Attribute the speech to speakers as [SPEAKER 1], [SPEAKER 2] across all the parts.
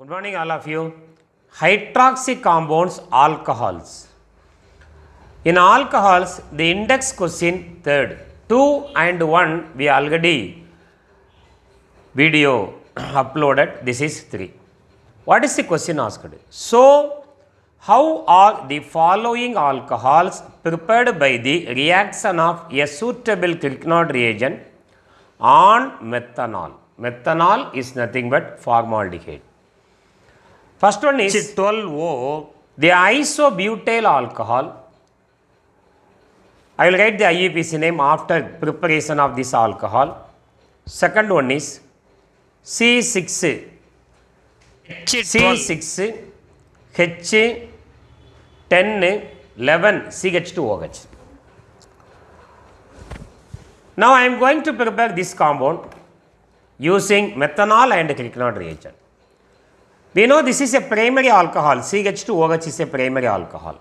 [SPEAKER 1] Good morning, all of you. Hydroxy compounds, alcohols. In alcohols, the index question third. 2 and 1 we already video uploaded. This is 3. What is the question asked? So, how are the following alcohols prepared by the reaction of a suitable Grignard reagent on methanol? Methanol is nothing but formaldehyde. First one is 12O, the isobutyl alcohol. I will write the IUPAC name after preparation of this alcohol. Second one is C6, H1011 CH2OH. Now I am going to prepare this compound using methanol and Grignard reagent. We know this is a primary alcohol. CH2OH is a primary alcohol.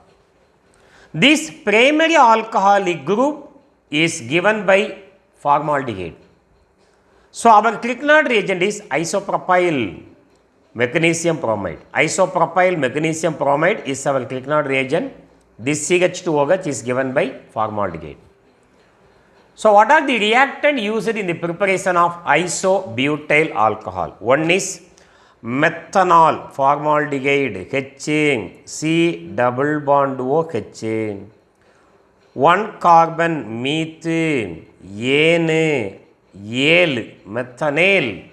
[SPEAKER 1] This primary alcoholic group is given by formaldehyde. So our Grignard reagent is isopropyl magnesium bromide. Isopropyl magnesium bromide is our Grignard reagent. This CH2OH is given by formaldehyde. So what are the reactant used in the preparation of isobutyl alcohol? One is methanol, formaldehyde, H, C double bond OH, 1 carbon methane, N, methanol,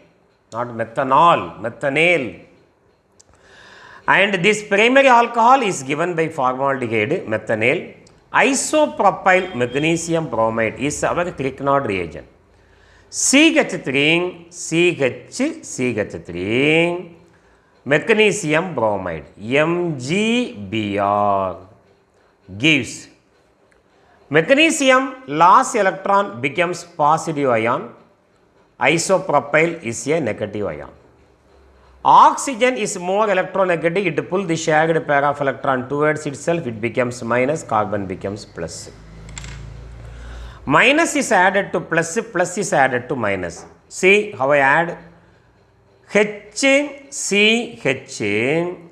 [SPEAKER 1] not methanol, methanol. And this primary alcohol is given by formaldehyde, methanol. Isopropyl magnesium bromide is our Grignard reagent. CH3, magnesium bromide, MgBr, gives magnesium last electron becomes positive ion, isopropyl is a negative ion. Oxygen is more electronegative, it pulls the shared pair of electron towards itself, it becomes minus, carbon becomes plus. Minus is added to plus, plus is added to minus. See how I add HCH,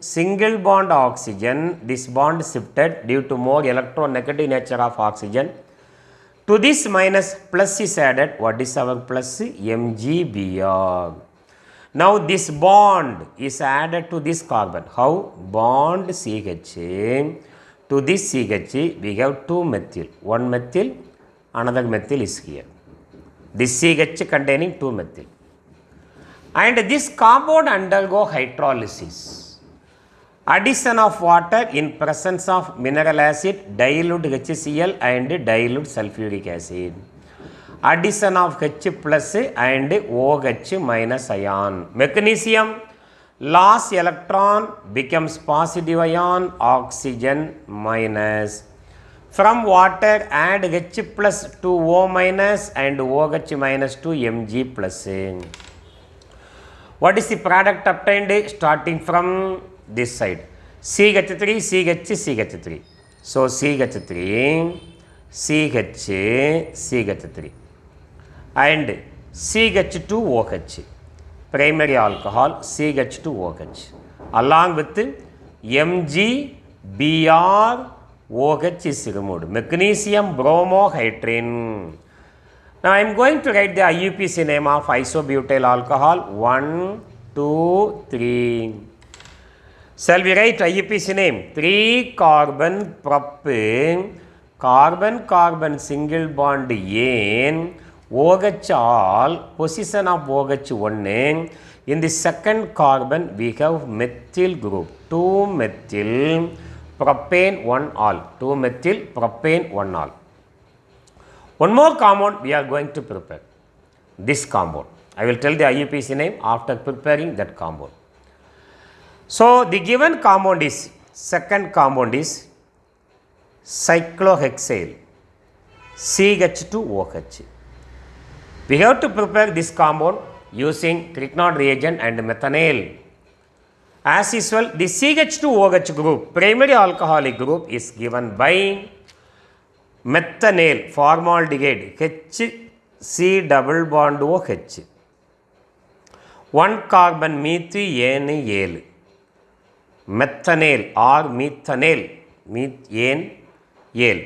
[SPEAKER 1] single bond oxygen, this bond shifted due to more electronegative nature of oxygen. To this minus, plus is added. What is our plus? MgBr. Now this bond is added to this carbon. How? Bond CH. To this CH, we have 2 methyl. 1 methyl, another methyl is here. This CH containing 2 methyl. And this compound undergo hydrolysis. Addition of water in presence of mineral acid, dilute HCl and dilute sulfuric acid. Addition of H plus and OH minus ion. Magnesium lost electron becomes positive ion, oxygen minus. From water add H plus to O minus and OH minus to Mg plus. What is the product obtained? Starting from this side. CH3, CH, CH3. So CH3, CH, CH3 and CH2OH. Primary alcohol CH2OH along with MgBr. OH is removed. Magnesium bromohydrin. Now I am going to write the IUPAC name of isobutyl alcohol 1, 2, 3. Shall we write IUPAC name? 3 carbon propane, carbon carbon single bond N, OH all, position of OH 1. In the second carbon we have methyl group, 2 methyl propane 1 all, 2 methyl propane 1 all. One more compound we are going to prepare. This compound. I will tell the IUPAC name after preparing that compound. So the given compound is, second compound is cyclohexyl CH2OH. We have to prepare this compound using Grignard reagent and methanol. As usual, the CH2OH group, primary alcoholic group, is given by methanol, formaldehyde, H, C double bond OH. 1 carbon மீத்து ஏன் 7 methanol or methanol ஏன் 7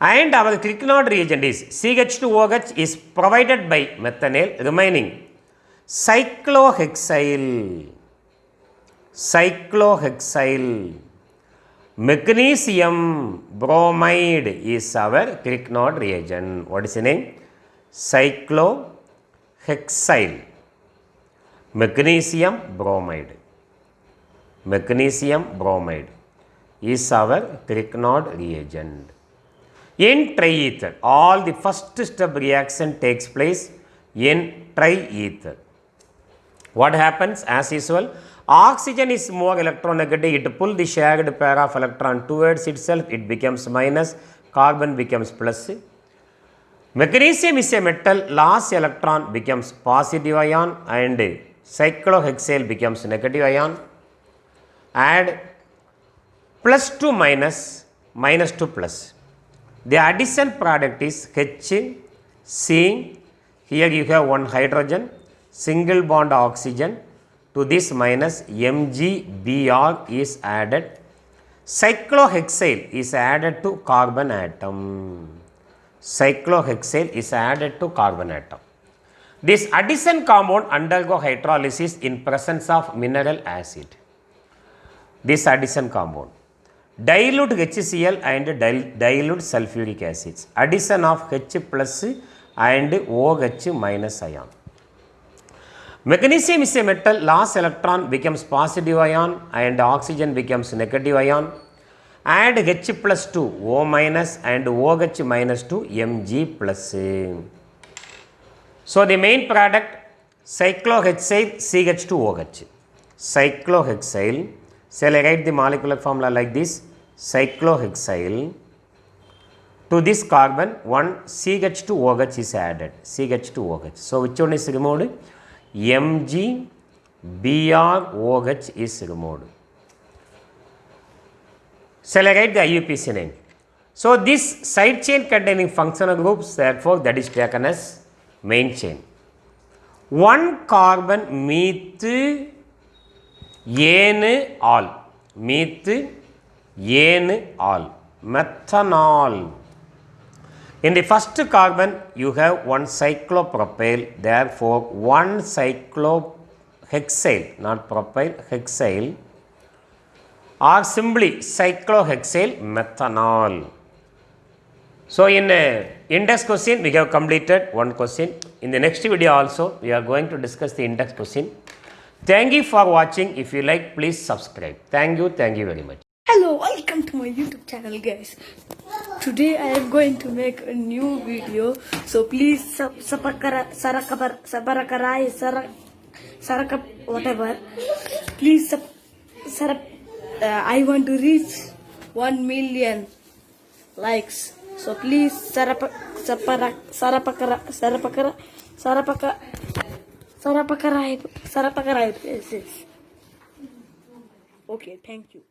[SPEAKER 1] and our Grignard reagent is CH2OH is provided by methanol remaining cyclohexyl magnesium bromide is our Grignard reagent. What is the name? Cyclohexyl magnesium bromide is our Grignard reagent. In triether, all the first step reaction takes place in triether. What happens? As usual, oxygen is more electronegative. It pulls the shared pair of electron towards itself. It becomes minus. Carbon becomes plus. Magnesium is a metal. Last electron becomes positive ion and cyclohexyl becomes negative ion. Add plus to minus, minus to plus. The addition product is HC. Here you have one hydrogen, single bond oxygen. To this minus MgBr is added. Cyclohexyl is added to carbon atom. This addition compound undergo hydrolysis in presence of mineral acid. This addition compound dilute HCl and dilute sulfuric acids. Addition of H plus and OH minus ion. Magnesium is a metal. Last electron becomes positive ion and oxygen becomes negative ion. Add H plus to O minus and OH minus to Mg plus. So the main product cyclohexyl CH2OH. Cyclohexyl. Shall I write the molecular formula like this? Cyclohexyl. To this carbon, one CH2OH is added. CH2OH. So which one is removed? MgBrOH is removed. Shall I write the IUPAC name? So this side chain containing functional groups, therefore that is taken as main chain. One carbon meth ஏன் all methanol. In the first carbon you have one cyclopropyl, therefore one cyclohexyl, not propyl, hexyl, or simply cyclohexyl methanol. So in index question we have completed one question. In the next video also we are going to discuss the index question. Thank you for watching. If you like, please subscribe. Thank you very much.
[SPEAKER 2] Hello, welcome to my YouTube channel, guys. Today I am going to make a new video, so please whatever. Please I want to reach 1 million likes. So please Sarapakarai. Yes. Okay, thank you.